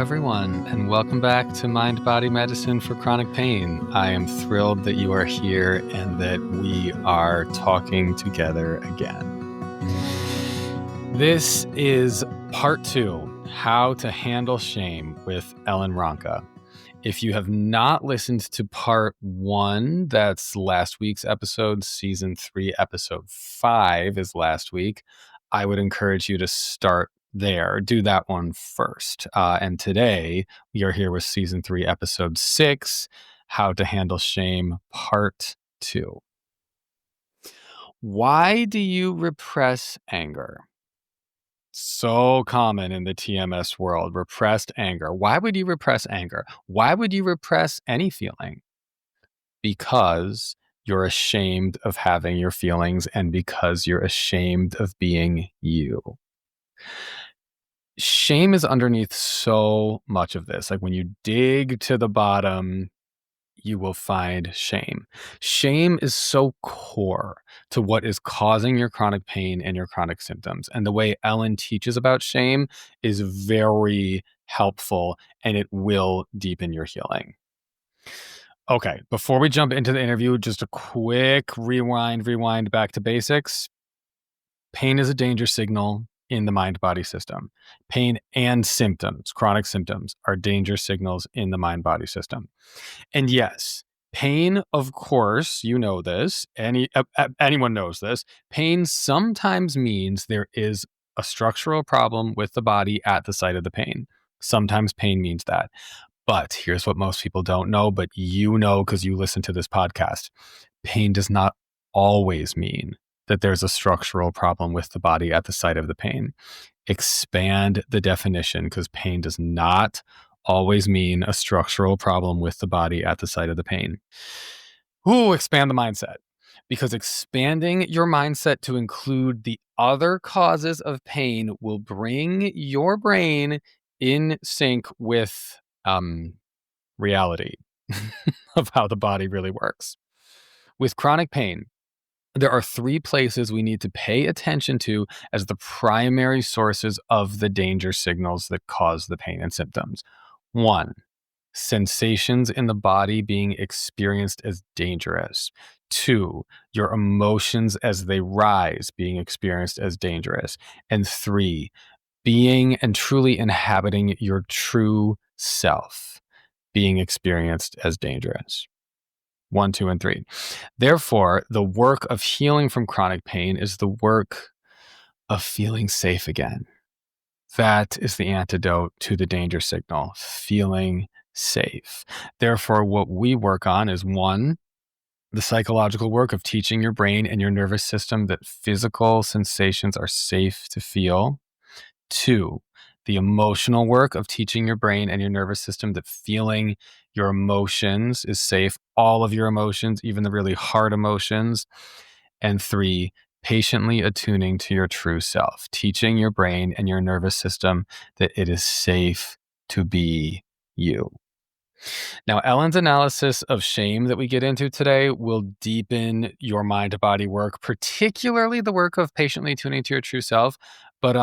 everyone, and welcome back to Mind Body Medicine for Chronic Pain. I am thrilled that you are here and that we are talking together again. This is part 2, How to Handle Shame with Ronka. If you have not listened to part 1, that's last week's episode, season 3, episode 5 is last week, I would encourage you to start there. Do that one first. And today we are here with season 3, episode 6, How to Handle Shame, part 2. Why do you repress anger? So common in the TMS world, repressed anger. Why would you repress anger? Why would you repress any feeling? Because you're ashamed of having your feelings and because you're ashamed of being you. Shame is underneath so much of this. Like when you dig to the bottom, you will find shame. Shame is so core to what is causing your chronic pain and your chronic symptoms. And the way Ellen teaches about shame is very helpful, and it will deepen your healing. Okay, before we jump into the interview, just a quick rewind back to basics. Pain is a danger signal in the mind-body system. Pain and symptoms, chronic symptoms, are danger signals in the mind-body system. And yes, pain, of course, you know this, anyone knows this, pain sometimes means there is a structural problem with the body at the site of the pain. Sometimes pain means that. But here's what most people don't know, but you know because you listen to this podcast. Pain does not always mean that there's a structural problem with the body at the site of the pain. Expand the definition, because pain does not always mean a structural problem with the body at the site of the pain. Expand the mindset, because expanding your mindset to include the other causes of pain will bring your brain in sync with reality of how the body really works. With chronic pain, there are 3 places we need to pay attention to as the primary sources of the danger signals that cause the pain and symptoms. 1, sensations in the body being experienced as dangerous. 2, your emotions as they rise being experienced as dangerous. And 3, being and truly inhabiting your true self being experienced as dangerous. 1, 2, and 3. Therefore, the work of healing from chronic pain is the work of feeling safe again. That is the antidote to the danger signal, feeling safe. Therefore, what we work on is 1, the psychological work of teaching your brain and your nervous system that physical sensations are safe to feel. 2, the emotional work of teaching your brain and your nervous system that feeling your emotions is safe, all of your emotions, even the really hard emotions. And 3, patiently attuning to your true self, teaching your brain and your nervous system that it is safe to be you. Now, Ellen's analysis of shame that we get into today will deepen your mind-body work, particularly the work of patiently tuning to your true self. But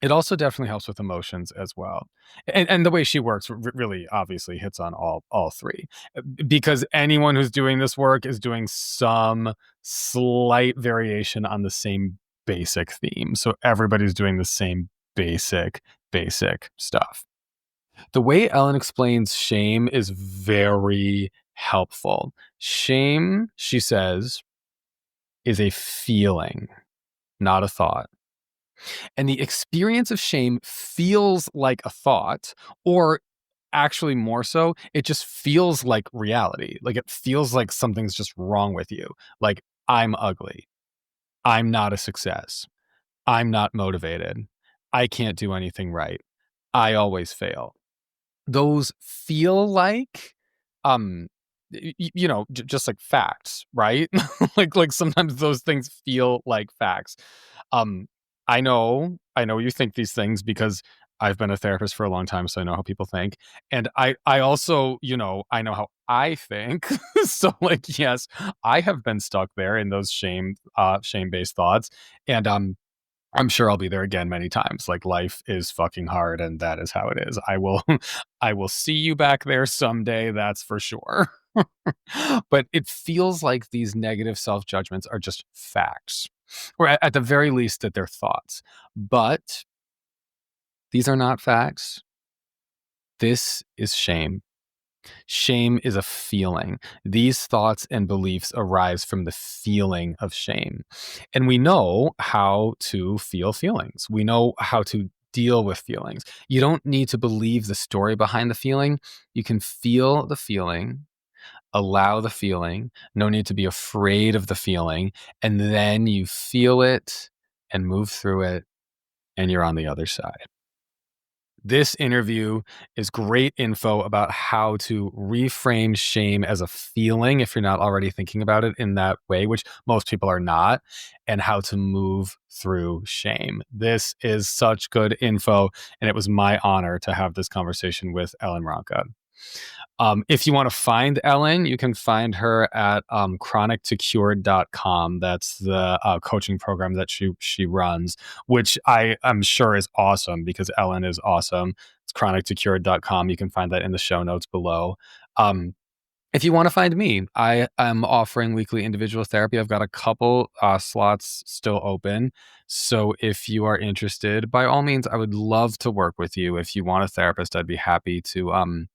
it also definitely helps with emotions as well. And the way she works really obviously hits on all 3. Because anyone who's doing this work is doing some slight variation on the same basic theme. So everybody's doing the same basic stuff. The way Ellen explains shame is very helpful. Shame, she says, is a feeling, not a thought. And the experience of shame feels like a thought, or actually more so, it just feels like reality. Like it feels like something's just wrong with you. Like, I'm ugly. I'm not a success. I'm not motivated. I can't do anything right. I always fail. Those feel like, just like facts, right? like sometimes those things feel like facts. I know you think these things because I've been a therapist for a long time, so I know how people think. And I also, I know how I think. So like, yes, I have been stuck there in those shame-based thoughts. And I'm sure I'll be there again many times. Like, life is fucking hard, and that is how it is. I will I will see you back there someday, that's for sure. But it feels like these negative self-judgments are just facts, or at the very least that they're thoughts. But these are not facts. This is shame. Shame is a feeling. These thoughts and beliefs arise from the feeling of shame. And we know how to feel feelings. We know how to deal with feelings. You don't need to believe the story behind the feeling. You can feel the feeling, allow the feeling, no need to be afraid of the feeling. And then you feel it and move through it, and you're on the other side. This interview is great info about how to reframe shame as a feeling if you're not already thinking about it in that way, which most people are not, and how to move through shame. This is such good info, and it was my honor to have this conversation with Ellen Ronka. If you want to find Ellen, you can find her at chronictocured.com. That's the coaching program that she runs, which I'm sure is awesome because Ellen is awesome. It's chronictocured.com. You can find that in the show notes below. If you want to find me, I am offering weekly individual therapy. I've got a couple slots still open. So if you are interested, by all means, I would love to work with you. If you want a therapist, I'd be happy to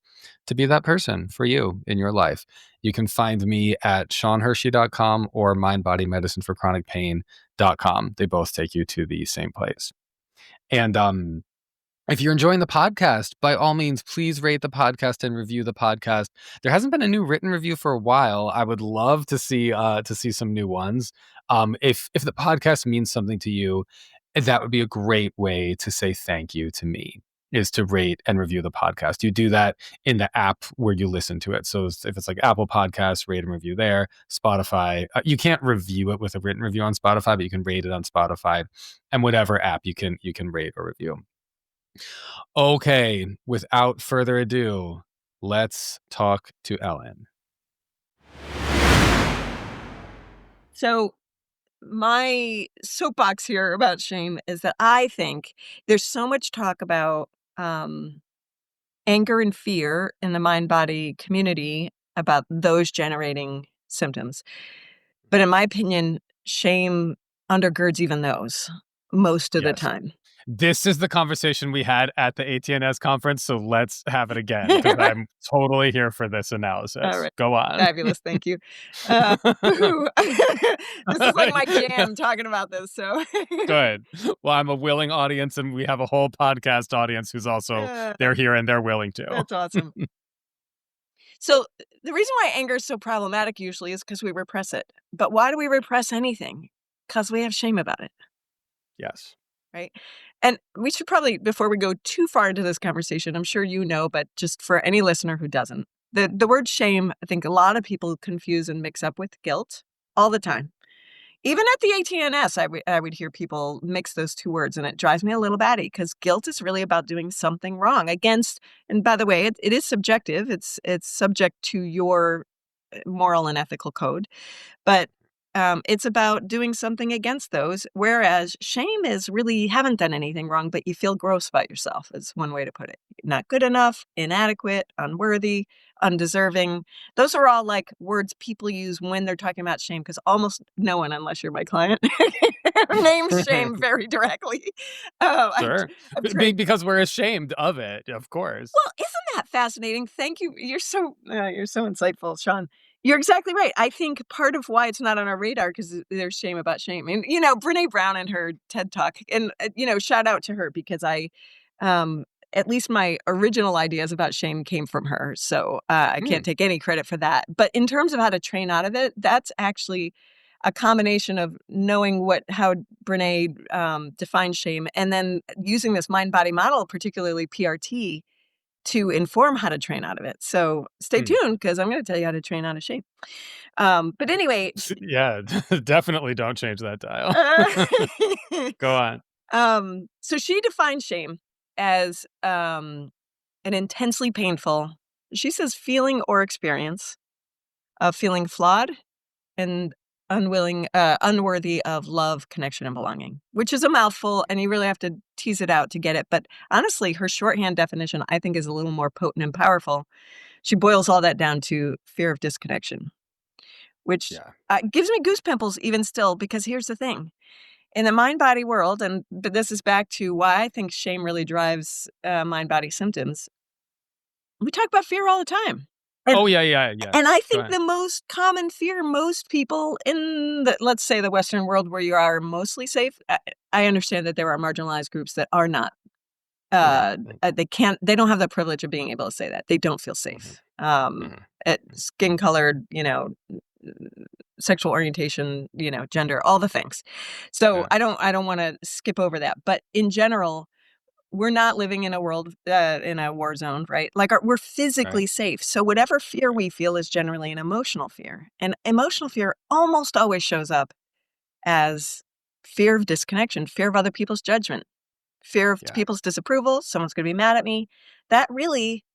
be that person for you in your life. You can find me at SeanHershey.com or MindBodyMedicineForChronicPain.com. They both take you to the same place. And if you're enjoying the podcast, by all means, please rate the podcast and review the podcast. There hasn't been a new written review for a while. I would love to see some new ones. If the podcast means something to you, that would be a great way to say thank you to me, is to rate and review the podcast. You do that in the app where you listen to it. So if it's like Apple Podcasts, rate and review there. Spotify, you can't review it with a written review on Spotify, but you can rate it on Spotify, and whatever app you can rate or review. Okay, without further ado, let's talk to Ellen. So my soapbox here about shame is that I think there's so much talk about anger and fear in the mind-body community about those generating symptoms. But in my opinion, shame undergirds even those most of the time. This is the conversation we had at the ATNS conference, so let's have it again because I'm totally here for this analysis. All right. Go on. Fabulous. Thank you. This is like my jam talking about this. So good. Well, I'm a willing audience, and we have a whole podcast audience who's also they're here and they're willing to. That's awesome. So the reason why anger is so problematic usually is because we repress it. But why do we repress anything? Because we have shame about it. Yes. Right. And we should probably, before we go too far into this conversation, I'm sure you know, but just for any listener who doesn't, the word shame, I think a lot of people confuse and mix up with guilt all the time. Even at the ATNS, I would hear people mix those two words, and it drives me a little batty because guilt is really about doing something wrong against, and by the way, it is subjective. It's subject to your moral and ethical code, but it's about doing something against those, whereas shame is really you haven't done anything wrong, but you feel gross about yourself is one way to put it. Not good enough, inadequate, unworthy, undeserving. Those are all like words people use when they're talking about shame because almost no one, unless you're my client, names shame very directly. Sure. Because we're ashamed of it, of course. Well, isn't that fascinating? Thank you. You're so insightful, Sean. You're exactly right. I think part of why it's not on our radar because there's shame about shame. And, Brene Brown and her TED Talk, and, shout out to her because at least my original ideas about shame came from her. So I can't take any credit for that. But in terms of how to train out of it, that's actually a combination of knowing how Brene defines shame and then using this mind-body model, particularly PRT, to inform how to train out of it. So stay tuned because I'm going to tell you how to train out of shame. But anyway. Yeah, definitely don't change that dial. Go on. So she defines shame as an intensely painful, she says, feeling or experience of feeling flawed and unworthy of love, connection, and belonging, which is a mouthful, and you really have to tease it out to get it. But honestly, her shorthand definition, I think, is a little more potent and powerful. She boils all that down to fear of disconnection, which Yeah. gives me goose pimples even still, because here's the thing. In the mind-body world, but this is back to why I think shame really drives mind-body symptoms, we talk about fear all the time. And Oh, yeah, yeah, yes. and I Go think ahead. the most common fear most people in let's say, the Western world where you are mostly safe, I understand that there are marginalized groups that are not. Mhm, mhm, They don't have the privilege of being able to say that. They don't feel mhm, safe. mhm, Skin colored, sexual orientation, gender, all the things. So yeah, I don't wanna skip over that. But in general, we're not living in a world, in a war zone, right? Like, we're right, physically safe. So whatever fear right, we feel is generally an emotional fear. And emotional fear almost always shows up as fear of disconnection, fear of other people's judgment, fear of yeah. people's disapproval. Someone's gonna be mad at me. That really,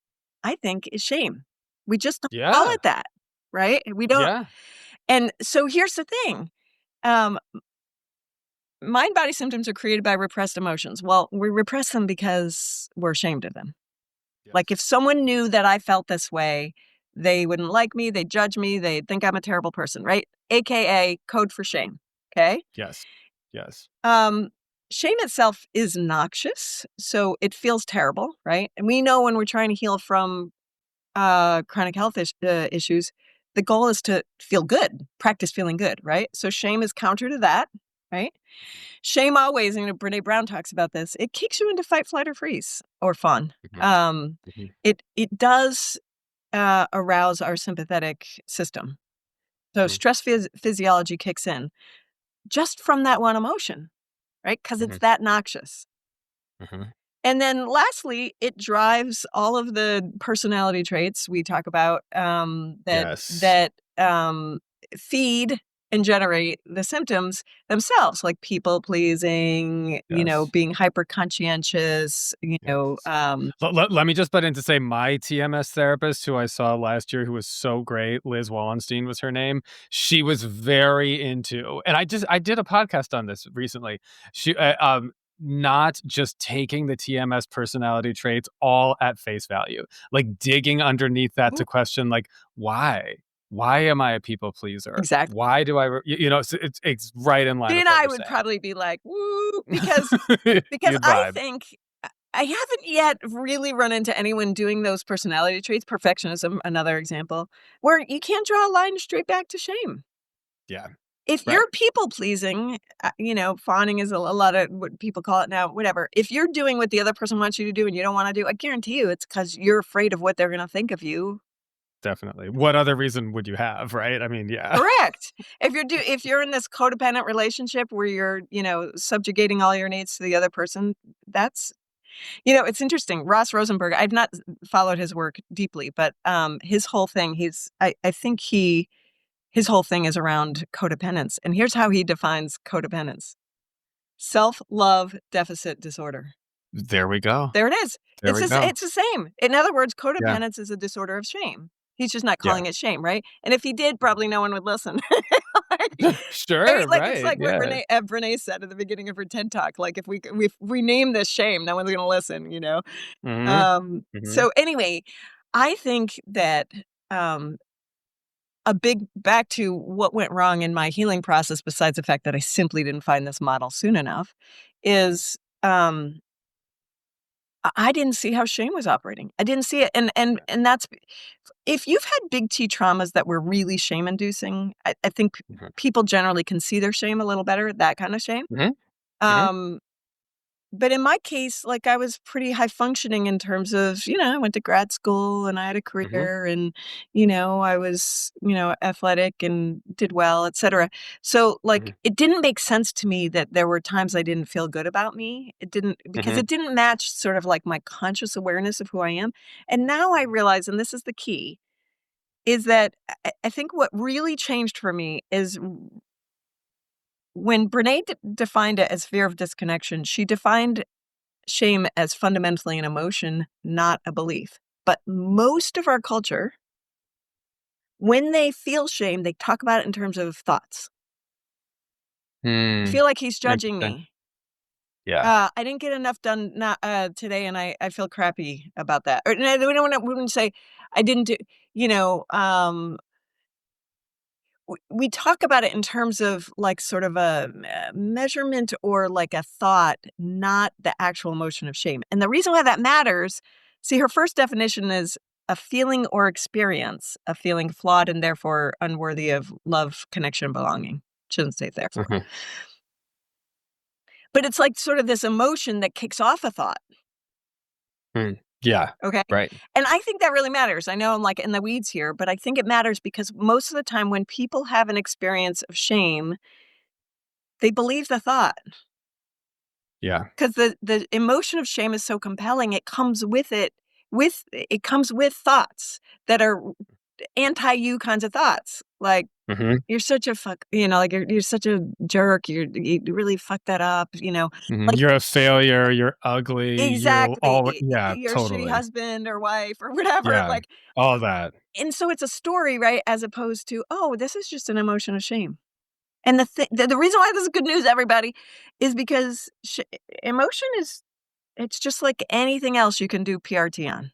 I think, is shame. We just don't call Yeah, it that, right? We don't. yeah, And so here's the thing. Um, Mind body symptoms are created by repressed emotions. Well, we repress them because we're ashamed of them. Like, yes, if someone knew that I felt this way, they wouldn't like me, they'd judge me, they'd think I'm a terrible person, right? AKA code for shame. Okay. yes, yes, Um, Shame itself is noxious, so it feels terrible, right? And we know when we're trying to heal from chronic health issues, the goal is to feel good, practice feeling good, right? So shame is counter to that, right? Shame always, Brene Brown talks about this, it kicks you into fight, flight, or freeze, or fawn. mhm, Um, mhm, it does arouse our sympathetic system. So mhm, stress physiology kicks in just from that one emotion, right? Because it's mhm, that noxious. mhm. And then lastly, it drives all of the personality traits we talk about, Yes, that feed and generate the symptoms themselves, like people pleasing, yes, being hyper conscientious, yes. Let me just butt in to say my TMS therapist, who I saw last year, who was so great, Liz Wallenstein was her name. She was very into, and I did a podcast on this recently. Not just taking the TMS personality traits all at face value, like digging underneath that Mhm. to question, like, why? Why am I a people pleaser? Exactly. Why do it's right in line She with and what I you're would saying. probably be like, "Woo," because You'd I vibe. think I haven't yet really run into anyone doing those personality traits, perfectionism, another example, where you can't draw a line straight back to shame. Yeah. If Right. you're people pleasing, fawning is a lot of what people call it now, whatever. If you're doing what the other person wants you to do and you don't wanna do, I guarantee you it's because 'cause you're afraid of what they're gonna think of you. Definitely. What other reason would you have, right? I mean, yeah. Correct. If you're in this codependent relationship where you're, subjugating all your needs to the other person, that's it's interesting. Ross Rosenberg, I've not followed his work deeply, but, his whole thing, I think his whole thing is around codependence, and here's how he defines codependence: self-love deficit disorder. There we go. There it is. There we go. It's the same. In other words, Yeah. codependence is a disorder of shame. He's just not Yeah. calling it shame, right? And if he did, probably no one would listen. Like Sure, right? Like, it's right, like what yeah. Brené said at the beginning of her TED Talk, like, if we name this shame, no one's gonna listen, you know? Mhm. Mhm. So anyway, I think that, um, a big back to what went wrong in my healing process, besides the fact that I simply didn't find this model soon enough, is, I didn't see how shame was operating. I didn't see it, Yeah. and that's if you've had big T traumas that were really shame inducing, I think Mhm. people generally can see their shame a little better, that kind of shame. Mhm. Mhm. Um, but in my case, like, I was pretty high functioning in terms of, I went to grad school and I had a Mhm. career and, I was, athletic and did well, etcetera. So, like, Mhm. it didn't make sense to me that there were times I didn't feel good about me. It didn't because Mhm. it didn't match sort of like my conscious awareness of who I am. And now I Mhm. realize, and this is the key, is that I think what really changed for me is when Brene defined it as fear of disconnection, she defined shame as fundamentally an emotion, not a belief. But most of our culture, when they feel shame, they talk about it in terms of thoughts. I Hmm. feel like he's judging Interesting. me. Yeah. I didn't get enough done not today, and I feel crappy about that. Or no, we wouldn't say I didn't do. You know, we talk about it in terms of like sort of a measurement or like a thought, not the actual emotion of shame. And the reason why that matters, see, her first definition is a feeling or experience, a feeling flawed and therefore unworthy of love, connection, belonging. Shouldn't say therefore. Mhm. But it's like sort of this emotion that kicks off a thought. Mm. Yeah. Okay. Right. And I think that really matters. I know I'm like in the weeds here, but I think it matters because most of the time when people have an experience of shame, they believe the thought. Yeah. 'Cause the emotion of shame is so compelling, it comes with thoughts that are anti-you kinds of thoughts, like, Mhm. "You're such a like, "You're such a jerk, you really fucked that up," Mhm. like You're a failure, you're ugly, you're exactly, all yeah, "You're a shitty totally. husband or wife," or whatever, Yeah. like All that. and so it's a story, right, as opposed to, "Oh, this is just an emotion of shame." And the reason why this is good news, everybody, is because emotion is it's just like anything else you can do PRT on.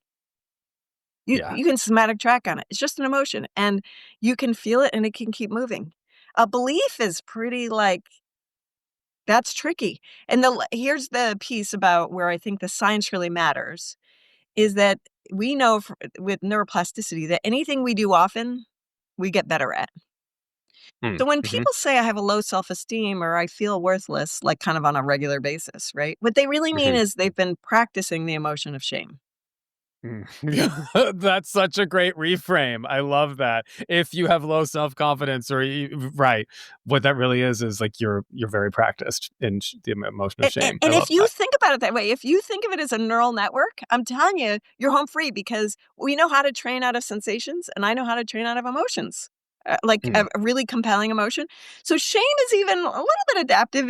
Yeah. You can somatic track on it. It's just an emotion, and you can feel it, and it can keep moving. A belief is pretty, like that's tricky. And here's the piece about where I think the science really matters, is that we know with neuroplasticity that anything we do often, we get better at. Mm. So when Mhm. people say I have a low self-esteem or I feel worthless, like kind of on a regular basis, right? What they really mean Mhm. is they've been practicing the emotion of shame. Mm. Yeah, that's such a great reframe. I love that. If you have low self-confidence or right, what that really is like you're very practiced in the emotion of shame. I And love if you that. think about it that way, if you think of it as a neural network, I'm telling you, you're home free because we know how to train out of sensations and I know how to train out of emotions. Like Mm. a really compelling emotion. So shame is even a little bit adaptive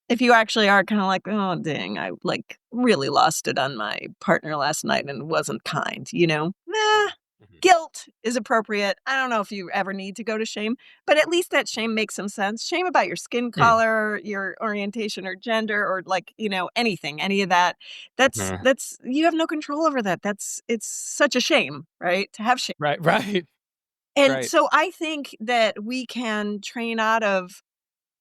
if you actually are kind of like, oh dang, I like really lost it on my partner last night and wasn't kind, Nah, Mhm. Mhm. guilt is appropriate. I don't know if you ever need to go to shame, but at least that shame makes some sense. Shame about your skin Mm. color, your orientation or gender, or like, anything, any of that. Mhm. That's you have no control over that. It's such a shame, right? To have shame. Right, right, And right. so I think that we can train out of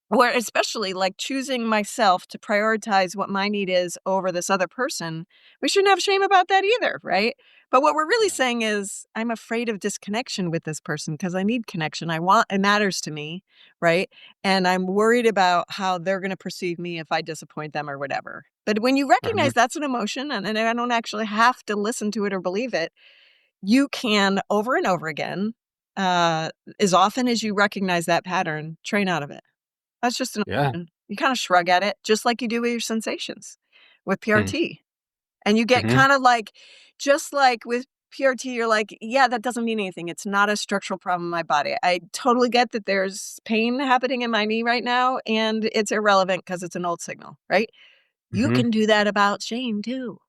where especially, like, choosing myself to prioritize what my need is over this other person, we shouldn't have shame about that either, right? But what we're really Yeah. saying is, I'm afraid of disconnection with this person because I need connection. It matters to me, right? And I'm worried about how they're gonna perceive me if I disappoint them or whatever. But when you Mhm. recognize that's an emotion and I don't actually have to listen to it or believe it, you can over and over again, uh, as often as you recognize that pattern, train out of it. That's just an Yeah. option. You kinda shrug at it just like you do with your sensations with Mm. PRT. And you get Mhm. kinda like just like with PRT, you're like, "Yeah, that doesn't mean anything. It's not a structural problem in my body. I totally get that there's pain happening in my knee right now, and it's irrelevant because it's an old signal," right? You Mhm. can do that about shame too.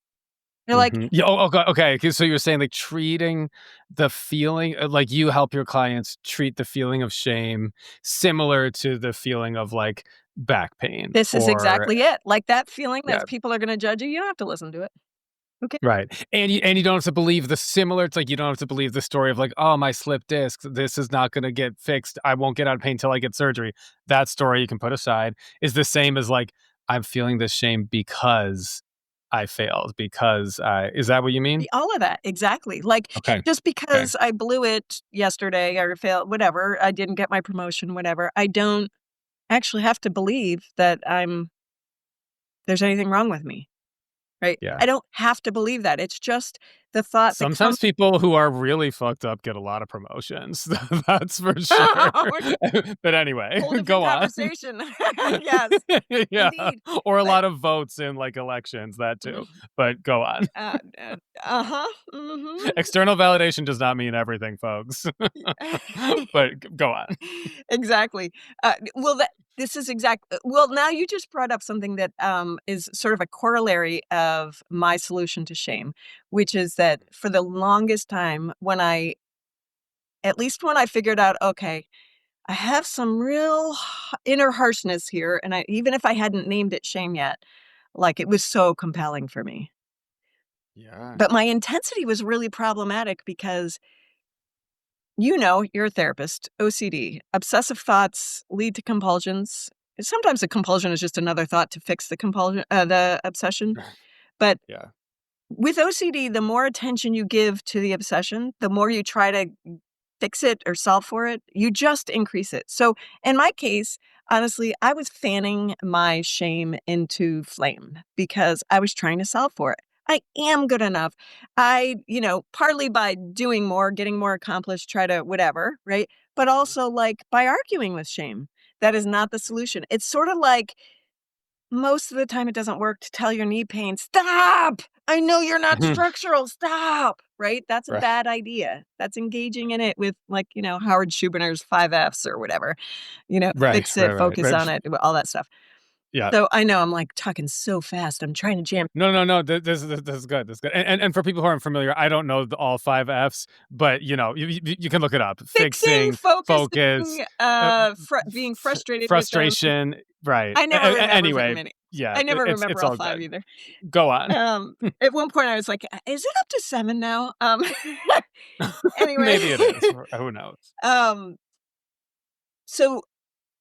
You're like, Mhm. Yeah, oh, okay, 'kay, so you're saying, like, treating the feeling like, you help your clients treat the feeling of shame similar to the feeling of, like, back pain "This is or exactly it." Like that feeling yeah, that people are gonna judge you, you don't have to listen to it. Okay. right, and you don't have to believe the similar it's like, you don't have to believe the story of, like, "Oh, my slipped disc, this is not gonna get fixed, I won't get out of pain till I get surgery." That story you can put aside is the same as, like, "I'm feeling this shame because I failed, because I" is that what you mean? All of that, exactly. Like, Okay, just okay. because I blew it yesterday or failed whatever, I didn't get my promotion, whatever, I don't actually have to believe that there's anything wrong with me, right? Yeah. I don't have to believe that. It's just the thought that comes Sometimes people who are really fucked up get a lot of promotions. That's for sure. But anyway, whole different go on. conversation. Yes, Yeah, indeed. or a But lot of votes in, like, elections, that too. But go on. uh-huh, mhm. External validation does not mean everything, folks. But go on. Exactly. Well, this is well, now you just brought up something that is sort of a corollary of my solution to shame, which is that for the longest time, at least when I figured out, okay, I have some real inner harshness here, and even if I hadn't named it shame yet, like, it was so compelling for me. Yeah. But my intensity was really problematic because, you're a therapist, OCD, obsessive thoughts lead to compulsions. Sometimes a compulsion is just another thought to fix the obsession. But Yeah. with OCD, the more attention you give to the obsession, the more you try to fix it or solve for it, you just increase it. So in my case, honestly, I was fanning my shame into flame because I was trying to solve for it. I am good enough. Partly by doing more, getting more accomplished, try to whatever, right? But also like by arguing with shame. That is not the solution. It's sort of like most of the time it doesn't work to tell your knee pain, "Stop! I know you're not Mhm. structural, stop!" Right? That's a Right. bad idea. That's engaging in it with, like, Howard Schubiner's 5 Fs or whatever. Right, Fix right, it, right, focus right. on it, all that stuff. Yeah. So I know I'm, like, talking so fast, I'm trying to jam. No, no, no, this is good, this is good, and for people who aren't familiar, I don't know the all 5 Fs, but, you can look it up. Fixing, Fixing, focus, focusing, being f frustrated with them. frustration, right. I never remember very Anyway, many. yeah, I never it's remember all all 5 good. either. Go on. At one point, I was like, "Is it up to 7 now?" Anyway, Maybe it is, who knows? um, so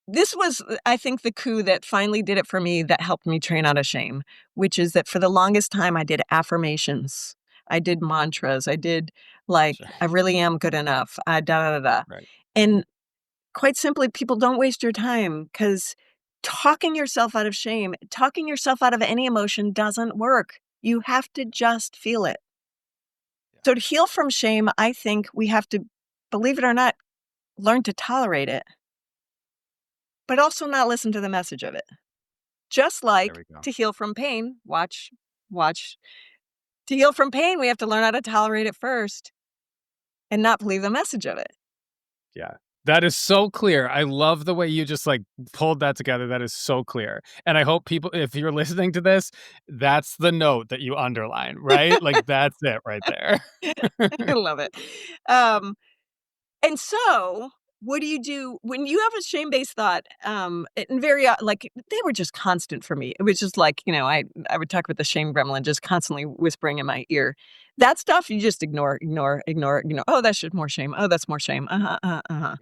this was, I think, the coup that finally did it for me that helped me train out of shame, which is that for the longest time, I did affirmations. I did mantras. I did like, Sure, I really am good enough. Da da da da. right. And quite simply, people don't waste your time because talking yourself out of shame, talking yourself out of any emotion doesn't work. You have to just feel it. Yeah, So to heal from shame, I think we have to, believe it or not, learn to tolerate it, but also not listen to the message of it. Just there like we go. to heal from pain, watch. To heal from pain, we have to learn how to tolerate it first and not believe the message of it. Yeah. That is so clear. I love the way you just, like, pulled that together. That is so clear, and I hope people, if you're listening to this, that's the note that you underline, right? Like, that's it right there. I love it. Um, and so, what do you do when you have a shame-based thought? And like they were just constant for me. It was just like, I would talk with the shame gremlin just constantly whispering in my ear. That stuff you just ignore, ignore, ignore, Oh, that's just more shame. Oh, that's more shame. Uh-huh, uh-huh, uh-huh.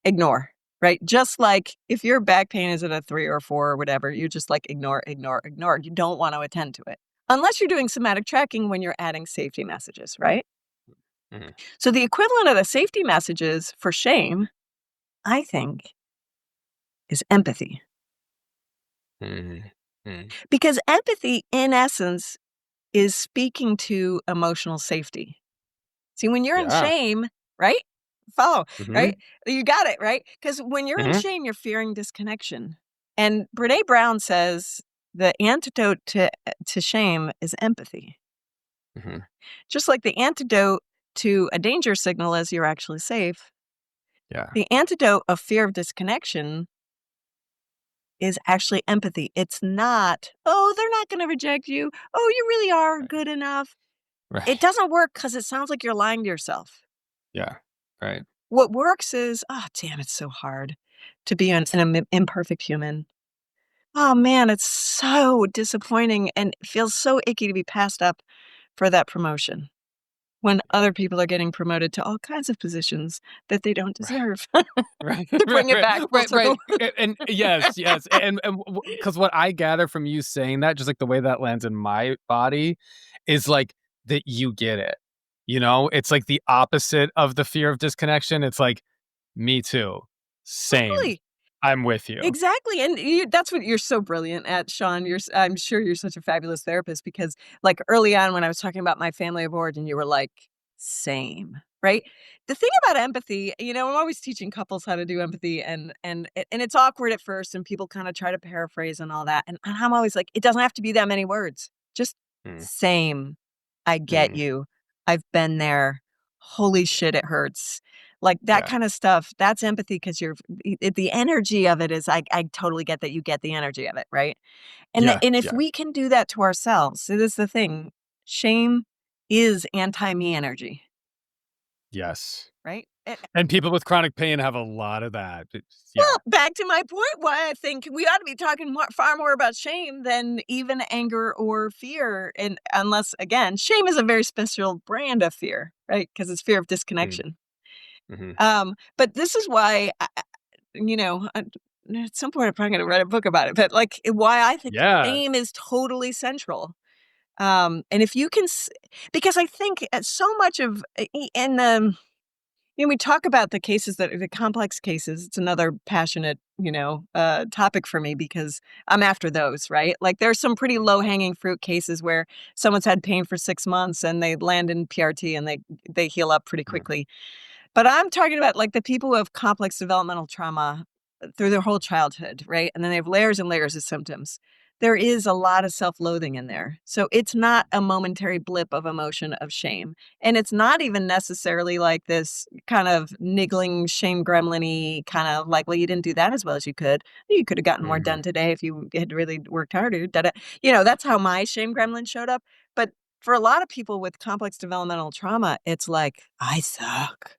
Ignore. Right? Just like if your back pain is at a 3 or 4 or whatever, you just like ignore, ignore, ignore. You don't want to attend to it. Unless you're doing somatic tracking when you're adding safety messages, right? Mhm, So the equivalent of the safety messages for shame, I think, is empathy. mhm, mhm. Because empathy, in essence, is speaking to emotional safety. See, when you're in Yeah. shame, right? Follow, Mhm, right? You got it, right? Because when you're in mhm, shame, you're fearing disconnection. And Brene Brown says the antidote to shame is empathy. mhm. Just like the antidote to a danger signal is you're actually safe, Yeah, the antidote of fear of disconnection is actually empathy. It's not, "Oh, they're not gonna reject you. Oh, you really are right, good enough." It right. doesn't work because it sounds like you're lying to yourself. Yeah, right. What works is, "Oh, damn, it's so hard to be an imperfect human. Oh, man, it's so disappointing and it feels so icky to be passed up for that promotion when Yeah, other people are getting promoted to all kinds of positions that they don't right. deserve." Right, To right, bring it right, back full right, right, circle. and yes, yes, and because what I gather from you saying that, just, like, the way that lands in my body is, like, that you get it, It's, like, the opposite of the fear of disconnection, it's like, "Me too. Same. Totally. I'm with you." Exactly, and that's what you're so brilliant at, Sean. I'm sure you're such a fabulous therapist because, like, early on when I was talking about my family of origin, you were like, "Same," right? The thing about empathy, I'm always teaching couples how to do empathy, and it's awkward at first, and people kinda try to paraphrase and all that, and I'm always like, "It doesn't have to be that many words. Just Mm, same. I get mm, you. I've been there. Holy yeah, shit, it hurts." Like, that yeah, kinda stuff, that's empathy 'cause the energy of it is I totally get that you get the energy of it, right? yeah, And if yeah, we can do that to ourselves, so this is the thing, shame is anti-me energy, yes, right? And people with chronic pain have a lot of that. Yeah. Well, back to my point, why I think we ought to be talking far more about shame than even anger or fear. And unless, again, shame is a very special brand of fear, right? Because it's fear of Mm, disconnection. mhm. But this is why, at some point, I'm probably going to write a book about it. But like, why I think Yeah. shame is totally central. And if you can, because I think so much of in the we talk about the cases that are the complex cases. It's another passionate, topic for me because I'm after those, right? Like there's some pretty low hanging fruit cases where someone's had pain for 6 months and they land in PRT and they heal up pretty Mhm, quickly. But I'm talking about like the people who have complex developmental trauma through their whole childhood, right? And then they have layers and layers of symptoms. There is a lot of self-loathing in there. So it's not a momentary blip of emotion of shame. And it's not even necessarily like this kind of niggling shame gremlin-y kind of like, well, you didn't do that as well as you could. You could have gotten more mhm. done today if you had really worked harder. Da-da. That's how my shame gremlin showed up. But for a lot of people with complex developmental trauma, it's like, I suck.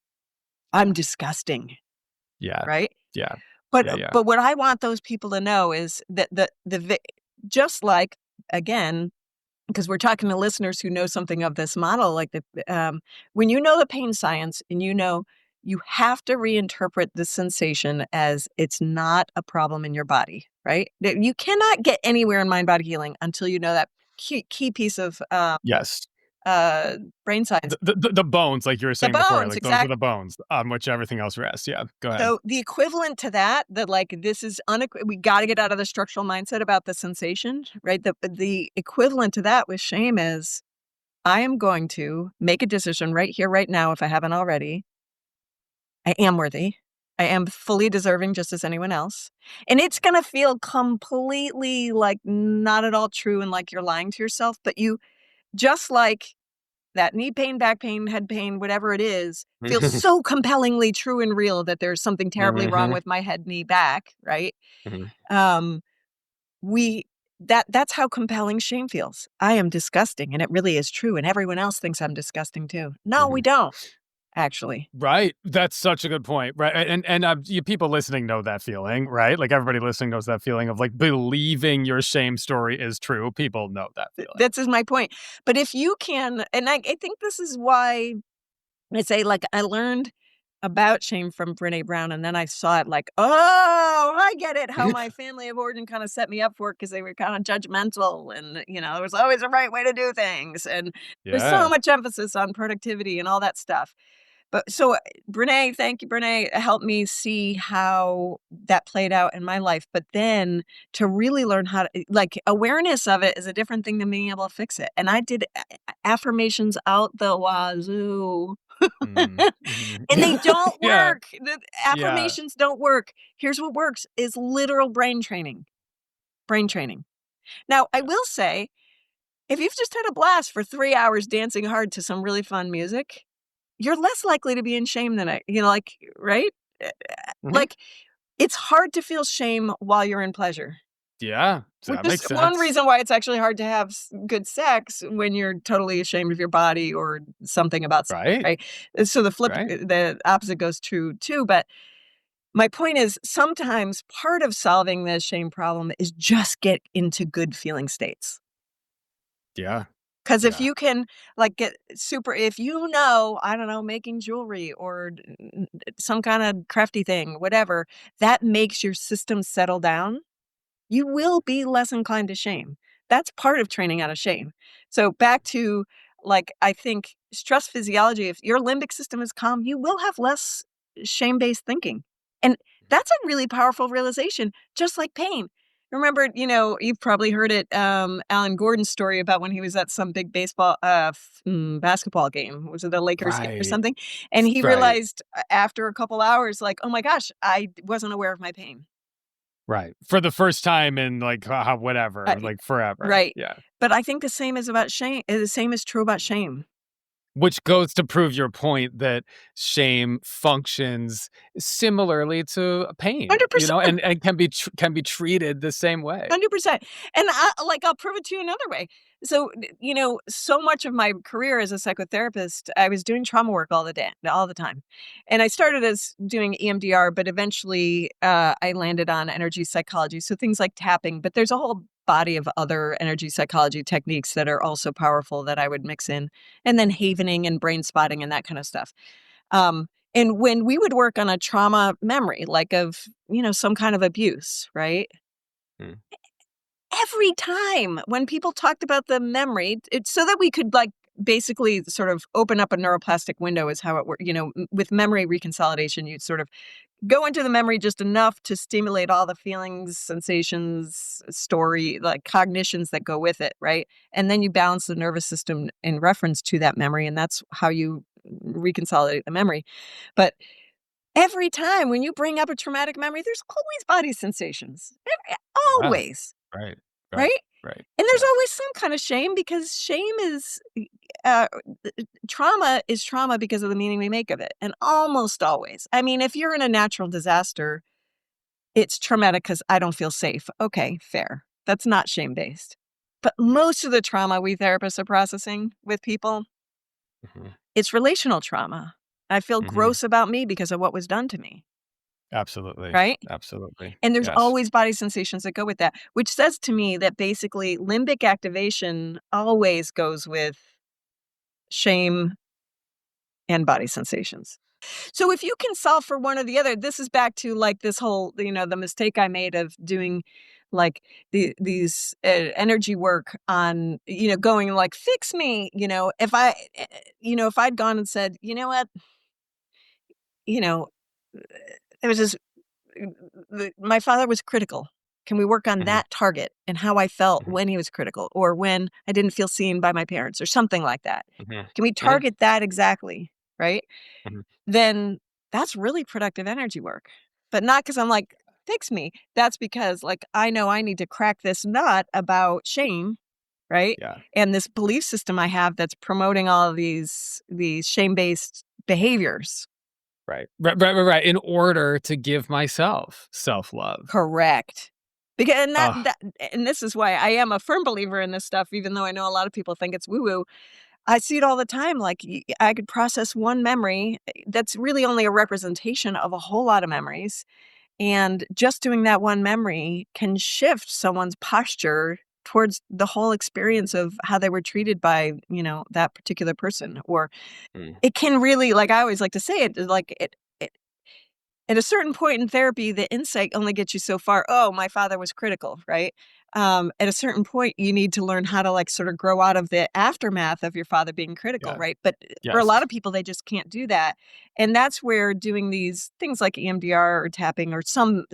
I'm disgusting, Yeah. right? Yeah. But Yeah, yeah. but what I want those people to know is that just like, again, because we're talking to listeners who know something of this model, like when you know the pain science and you have to reinterpret the sensation as it's not a problem in your body, right? That you cannot get anywhere in mind body healing until you know that key piece of Yes. uh, brain science. The bones, like you were The saying before, bones, like those are exactly. the bones on which everything else rests. Yeah. Go ahead. So the equivalent to that like this is we got to get out of the structural mindset about the sensation, right? The equivalent to that with shame is I am going to make a decision right here, right now, if I haven't already. I am worthy. I am fully deserving just as anyone else. And it's going to feel completely like not at all true and like you're lying to yourself, but you just like that knee pain, back pain, head pain, whatever it is, feels so compellingly true and real that there's something terribly wrong Mhm, with my head, knee, back, right? mhm, Um, we that's how compelling shame feels. I am disgusting, and it really is true, and everyone else thinks I'm disgusting too. No, we mhm. don't, actually. Right. That's such a good point. Right. And you people listening know that feeling, right? Like everybody listening knows that feeling of like believing your shame story is true. People know that feeling. That's is my point. But if you can, and I think this is why I say, like, I learned about shame from Brené Brown, and then I saw it like, "Oh, I get it, how my family of origin kinda set me up for it because they were kinda judgmental and, there was always a right way to do things, and there's so Yeah. much emphasis on productivity and all that stuff." But so, Brené, thank you, Brené, helped me see how that played out in my life, but then to really learn how to like, awareness of it is a different thing than being able to fix it, and I did affirmations out the wazoo. Mm, mhm. And they don't Yeah. work. The Yeah. affirmations don't work. Here's what works is literal brain training. Brain training. Now, I Yeah. will say, if you've just had a blast for 3 hours dancing hard to some really fun music, you're less likely to be in shame than like, right? Eh, Mhm. Like, it's hard to feel shame while you're in pleasure. Yeah. So Which that is makes one sense. reason why it's actually hard to have good sex when you're totally ashamed of your body or something about sex, Right. right? So Right. the opposite goes true too, but my point is sometimes part of solving the shame problem is just get into good feeling states. Yeah. Because if Yeah. you can like get super, if I don't know, making jewelry or some kind of crafty thing, whatever, that makes your system settle down, you will be less inclined to shame. That's part of training out of shame. So back to like, I think stress physiology, if your limbic system is calm, you will have less shame-based thinking. And that's a really powerful realization, just like pain. Remember, you've probably heard it, Alan Gordon's story about when he was at some big basketball game. Was it a Lakers game or Right. something? And he Right. realized after a couple hours, like, oh my gosh, I wasn't aware of my pain. Right. For the first time in like Uh, whatever, like forever. Right. Yeah. But I think the same is true about shame. Which goes to prove your point that shame functions similarly to pain, you know, 100%. and can be treated the same way. 100%. And I'll prove it to you another way. So, so much of my career as a psychotherapist, I was doing trauma work all the time. And I started as doing EMDR, but eventually I landed on energy psychology. So things like tapping, but there's a whole body of other energy psychology techniques that are also powerful that I would mix in, and then havening and brain spotting and that kind of stuff. And when we would work on a trauma memory, like of, some kind of abuse, right? Mm. Every time when people talked about the memory, it's so that we could like basically sort of open up a neuroplastic window is how it works. With memory reconsolidation, you'd sort of go into the memory just enough to stimulate all the feelings, sensations, story, like cognitions that go with it, right? And then you balance the nervous system in reference to that memory, and that's how you reconsolidate the memory. But every time when you bring up a traumatic memory, there's always body sensations. Yeah. Always. Right. Right. Right? Right. And there's Yes. always some kind of shame because shame is uh, trauma is trauma because of the meaning we make of it. And almost always, I mean, if you're in a natural disaster, it's traumatic because I don't feel safe. Okay, fair. That's not shame based. But most of the trauma we therapists are processing with people, Mhm. it's relational trauma. I feel Mhm. gross about me because of what was done to me. Absolutely. Right? Absolutely. And there's Yes. always body sensations that go with that, which says to me that basically limbic activation always goes with shame and body sensations. So if you can solve for one or the other, this is back to like this whole, the mistake I made of doing like these energy work on, going like, fix me, if I'd gone and said, you know what, you know, there was this my father was critical. Can we work on Mhm. that target and how I felt Mhm. when he was critical or when I didn't feel seen by my parents or something like that? Mhm. Can we Mhm. target that exactly? Right? Mhm. Then that's really productive energy work. But not because I'm like, fix me. That's because like I know I need to crack this nut about shame, right? Yeah. And this belief system I have that's promoting all of these shame-based behaviors. Right. Right. In order to give myself self-love. Correct. Because and that Oh. that and this is why I am a firm believer in this stuff, even though I know a lot of people think it's woo-woo. I see it all the time, like, I could process one memory, that's really only a representation of a whole lot of memories, and just doing that one memory can shift someone's posture towards the whole experience of how they were treated by, that particular person, or Mm. it can really like, I always like to say it, like, it at a certain point in therapy, the insight only gets you so far. "Oh, my father was critical," right? At a certain point, you need to learn how to, like, sort of grow out of the aftermath of your father being critical, Yeah. right? But, for a Yes. lot of people, they just can't do that, and that's where doing these things like EMDR or tapping or some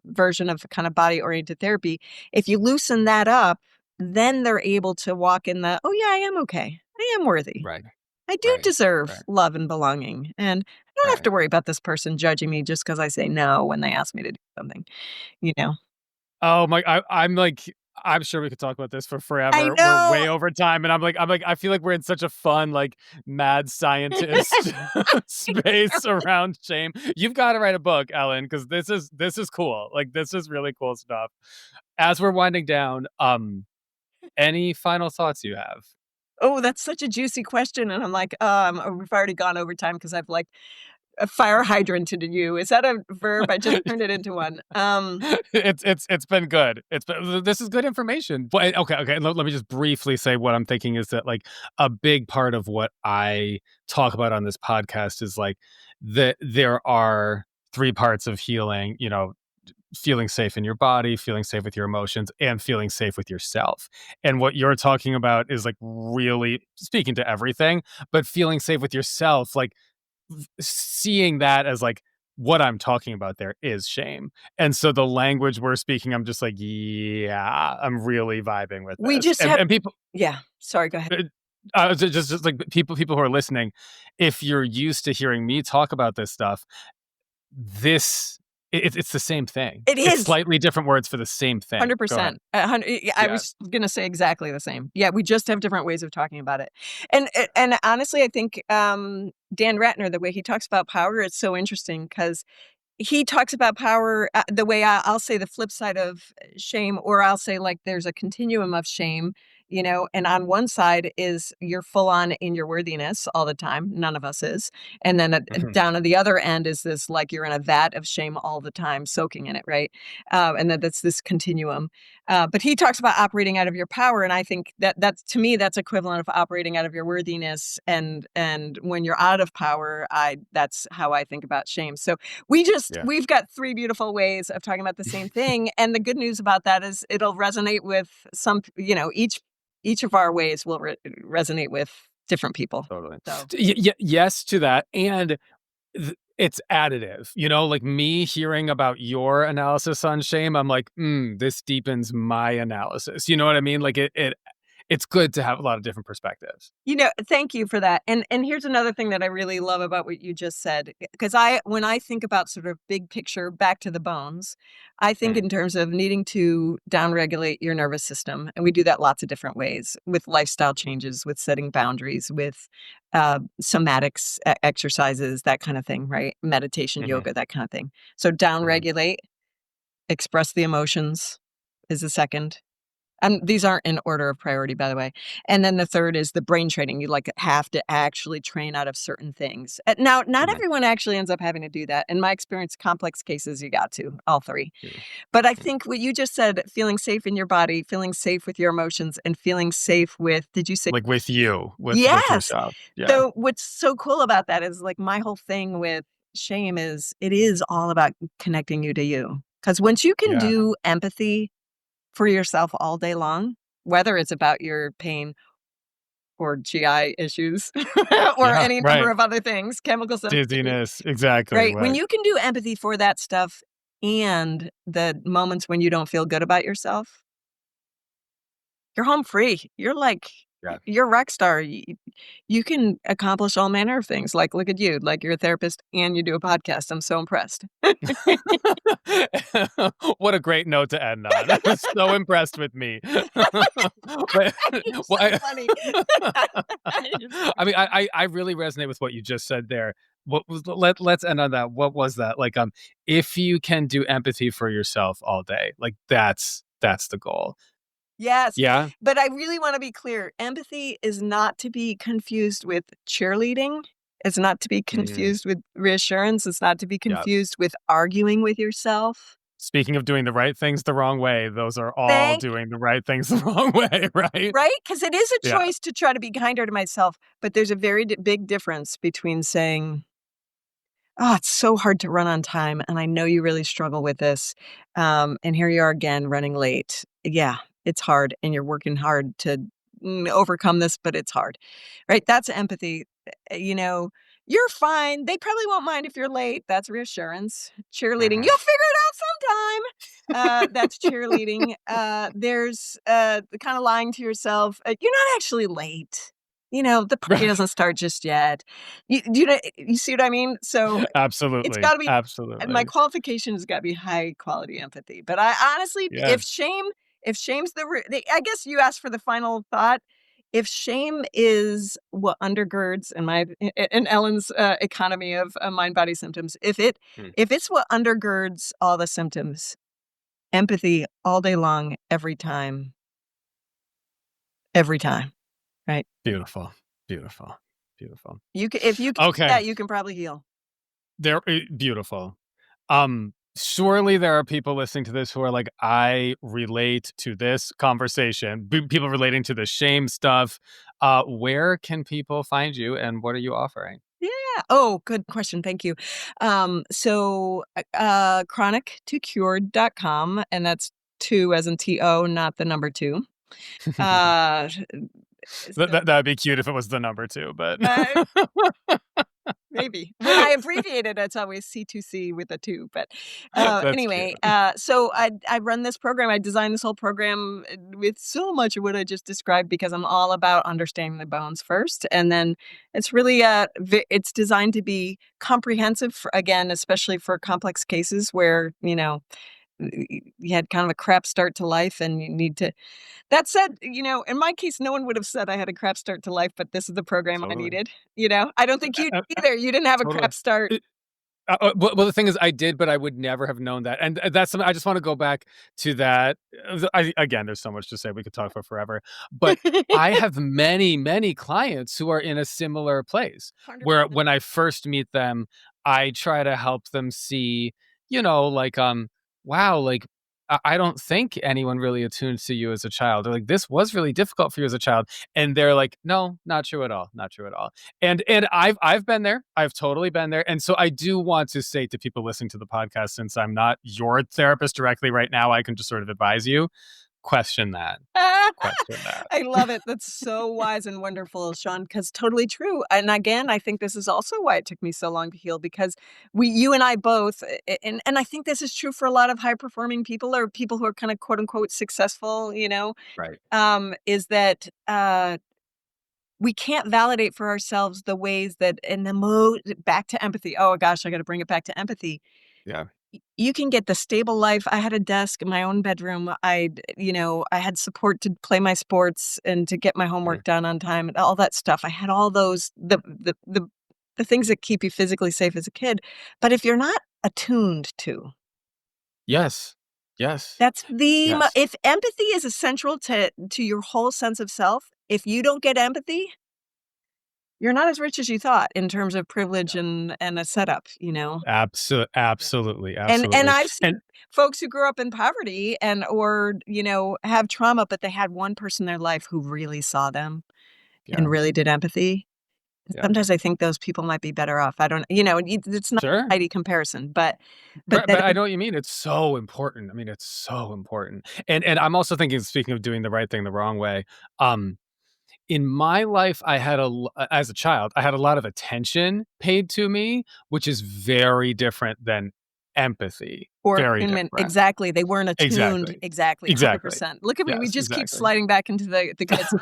version of kind of body-oriented therapy, if you loosen that up, then they're able to walk in the, "Oh, yeah, I am okay. I am worthy. Right. I do Right. deserve Right. love and belonging, and I don't have Right. to worry about this person judging me just because I say no when they ask me to do something," you know? Oh my I'm like I'm sure we could talk about this for I forever. We're know! way over time and I'm like I feel like we're in such a fun like mad scientist space around shame. You've got to write a book, Ellen, cuz this is cool. Like this is really cool stuff. As we're winding down, any final thoughts you have? Oh, that's such a juicy question, and I'm like, we've already gone over time because 'cause I've, like, a fire hydranted you. Is that a verb? I just turned it into one. It's been good. It's been this is good information. But okay. Let me just briefly say what I'm thinking is that like a big part of what I talk about on this podcast is like that there are three parts of healing, feeling safe in your body, feeling safe with your emotions, and feeling safe with yourself. And what you're talking about is like really speaking to everything, but feeling safe with yourself, like seeing that as like what I'm talking about there is shame. And so the language we're speaking, I'm just like, yeah, I'm really vibing with We this. just have And people, Yeah, sorry, go ahead. uh, just like people who are listening, if you're used to hearing me talk about this stuff, this It's the same thing. It It's is. slightly different words for the same thing. Go ahead. 100%. Yeah, I Yeah. was gonna say exactly the same. Yeah, we just have different ways of talking about it. And honestly, I think, Dan Ratner, the way he talks about power, it's so interesting because he talks about power, the way I'll say the flip side of shame, or I'll say, like, there's a continuum of shame, and on one side is you're full on in your worthiness all the time. None of us is. And then Mhm. down at the other end is this, like, you're in a vat of shame all the time, soaking in it, right? And then that's this continuum. But he talks about operating out of your power, and I think that's, to me, that's equivalent of operating out of your worthiness. And when you're out of power, that's how I think about shame. So Yeah. we've got three beautiful ways of talking about the same thing. And the good news about that is it'll resonate with each of our ways will resonate with different people. Totally. So Yes to that, and it's additive. Like me hearing about your analysis on shame, I'm like, this deepens my analysis. You know what I mean? Like it's good to have a lot of different perspectives. Thank you for that. And here's another thing that I really love about what you just said, because when I think about sort of big picture, back to the bones, I think Mm, in terms of needing to downregulate your nervous system, and we do that lots of different ways, with lifestyle changes, with setting boundaries, with somatics, exercises, that kind of thing, right? Meditation, mhm, yoga, that kind of thing. So mhm, downregulate, express the emotions is the second. These aren't in order of priority, by the way. And then the third is the brain training. You, like, have to actually train out of certain things. Now, not mhm. everyone actually ends up having to do that. In my experience, complex cases, you got to, all three. Yeah, But I yeah. think what you just said, feeling safe in your body, feeling safe with your emotions, and feeling safe with, did you say? Like with you, with Yes. yourself. Yeah. So what's so cool about that is, like, my whole thing with shame is it is all about connecting you to you. Because once you can Yeah. do empathy for yourself all day long, whether it's about your pain or GI issues or Yeah. any number Right. of other things, chemical sensitivity, Dizziness. Exactly. right? When Right. you can do empathy for that stuff and the moments when you don't feel good about yourself, you're home free. You're like, Yeah. you're a rock star. You can accomplish all manner of things. Like, look at you, like, you're a therapist and you do a podcast. I'm so impressed. What a great note to end on. So impressed with me. But You're well, so funny. You're so I mean, funny. I really resonate with what you just said there. Let's end on that. What was that? Like, if you can do empathy for yourself all day, like that's the goal. Yes, Yeah. but I really wanna be clear, empathy is not to be confused with cheerleading, it's not to be Mm, confused with reassurance, it's not to be yeah. confused with arguing with yourself. Speaking of doing the right things the wrong way, those are all Thank doing the right things the wrong way, right? Right? Because it is a Yeah. choice to try to be kinder to myself, but there's a very big difference between saying, "Oh, it's so hard to run on time, and I know you really struggle with this, and here you are again running late. Yeah, it's hard, and you're working hard to, overcome this, but it's hard." Right? That's empathy. "You're fine. They probably won't mind if you're late." That's reassurance. Cheerleading, Mhm. "You'll figure it out sometime." That's cheerleading. There's, the kinda lying to yourself, "You're not actually late. The party doesn't start just yet." You see what I mean? So it's Absolutely, gotta be, my absolutely. qualification has gotta be high quality empathy. But I honestly, Yeah. if shame's I guess you asked for the final thought. If shame is what undergirds, in Ellen's, economy of, mind, body, symptoms, Mm, if it's what undergirds all the symptoms, empathy all day long, every time, right? beautiful, beautiful, beautiful. If you can do Okay, that, you can probably heal. beautiful. Surely there are people listening to this who are like, "I relate to this conversation," people relating to the shame stuff. Where can people find you, and what are you offering? Yeah. Oh, good question. Thank you. So, chronic2cured.com, and that's 2 as in TO, not the number 2. Uh, That so, that'd be cute if it was the number 2, but uh, Maybe. When I abbreviate it, it's always C2C with a 2, but, That's cute. anyway, so I run this program, I designed this whole program with so much of what I just described because I'm all about understanding the bones first, and then it's really, it's designed to be comprehensive for again, especially for complex cases where, you had kind of a crap start to life and you need to that said, in my case, no one would have said I had a crap start to life, but this is the program I Totally. needed, I don't think you either. You didn't have a Totally. crap start. Well, the thing is, I did, but I would never have known that, and that's something I just want to go back to that. Again, there's so much to say. We could talk for forever, but I have many, many clients who are in a similar place where 100%. when I first meet them, I try to help them see, like, wow, like I don't think anyone really attuned to you as a child, or like this was really difficult for you as a child, and they're like, no, not true at all, not true at all. And I've been there. I've totally been there. And so I do want to say to people listening to the podcast, since I'm not your therapist directly right now, I can just sort of advise you, question that. Question that. I love it. That's so wise and wonderful, Sean, because totally true. And again, I think this is also why it took me so long to heal because you and I both, and I think this is true for a lot of high performing people or people who are kind of quote unquote successful, Right. is that we can't validate for ourselves the ways that in the back to empathy. Oh gosh, I got to bring it back to empathy. Yeah. You can get the stable life. I had a desk in my own bedroom. I had support to play my sports and to get my Mhm. homework done on time and all that stuff. I had all those the things that keep you physically safe as a kid. But if you're not attuned to, Yes. Yes. that's Yes. if empathy is essential to your whole sense of self, if you don't get empathy, you're not as rich as you thought in terms of privilege and a setup. Absolutely. And Absolutely. I've And seen folks who grew up in poverty or, have trauma, but they had one person in their life who really saw them yeah. and really did empathy. Yeah. Sometimes I think those people might be better off. I don't it's not a Sure. tidy comparison, but But that I know what you mean. It's so important. I mean, it's so important. And I'm also thinking, speaking of doing the right thing the wrong way, um, in my life, as a child, I had a lot of attention paid to me, which is very different than empathy. or Very attunement different. exactly, they weren't attuned Exactly. exactly, Exactly. 100%. Look at me, we Yes, just keep exactly. sliding back into the kids.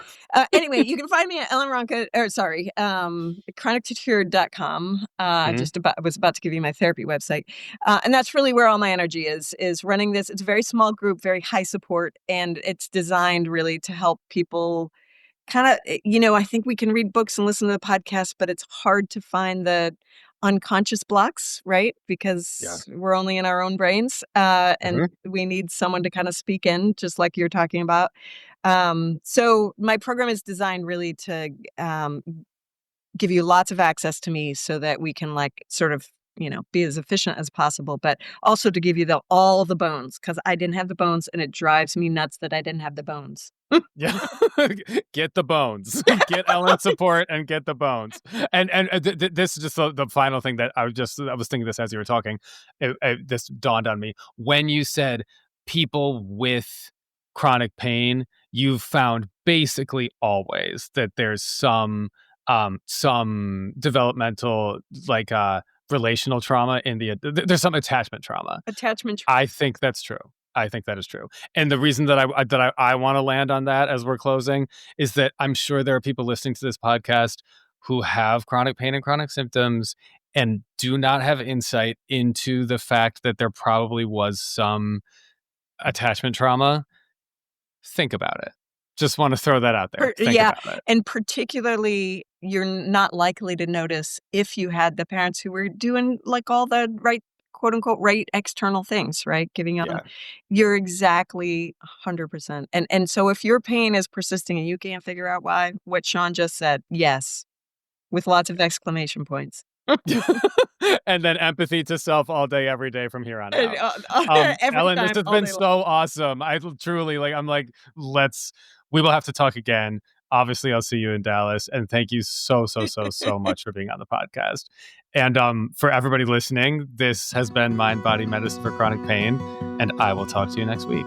Anyway, you can find me at Ellen Ronka or sorry, chronictocured.com. Mhm. I was about to give you my therapy website. And that's really where all my energy is running this. It's a very small group, very high support, and it's designed really to help people kinda, I think we can read books and listen to the podcast, but it's hard to find the unconscious blocks, right? Yeah. Because we're only in our own brains, and Mhm. we need someone to kinda speak in, just like you're talking about. So my program is designed really to, give you lots of access to me so that we can, like, sort of, be as efficient as possible, but also to give you all the bones because I didn't have the bones, and it drives me nuts that I didn't have the bones. Yeah. Get the bones. Get Ellen support and get the bones. And this is just the final thing that I was thinking this as you were talking. This dawned on me. When you said people with chronic pain, you've found basically always that there's some developmental, like, relational trauma in there's some attachment trauma. Attachment I think that's true. I think that is true. And the reason that I wanna land on that as we're closing is that I'm sure there are people listening to this podcast who have chronic pain and chronic symptoms and do not have insight into the fact that there probably was some attachment trauma. Think about it. Just wanna throw that out there. Think Yeah, about it. and particularly, you're not likely to notice if you had the parents who were doing, like, all the right, quote, unquote, "right external things," right? Giving on Yeah. you're exactly 100%. And so if your pain is persisting and you can't figure out why, what Sean just said, yes, with lots of exclamation points. And then empathy to self all day, every day from here on And, out. every Ellen, this time, has all been day long. so awesome. Truly, like, I'm like, we will have to talk again. Obviously, I'll see you in Dallas. And thank you so, so, so, so much for being on the podcast. And for everybody listening, this has been Mind Body Medicine for Chronic Pain. And I will talk to you next week.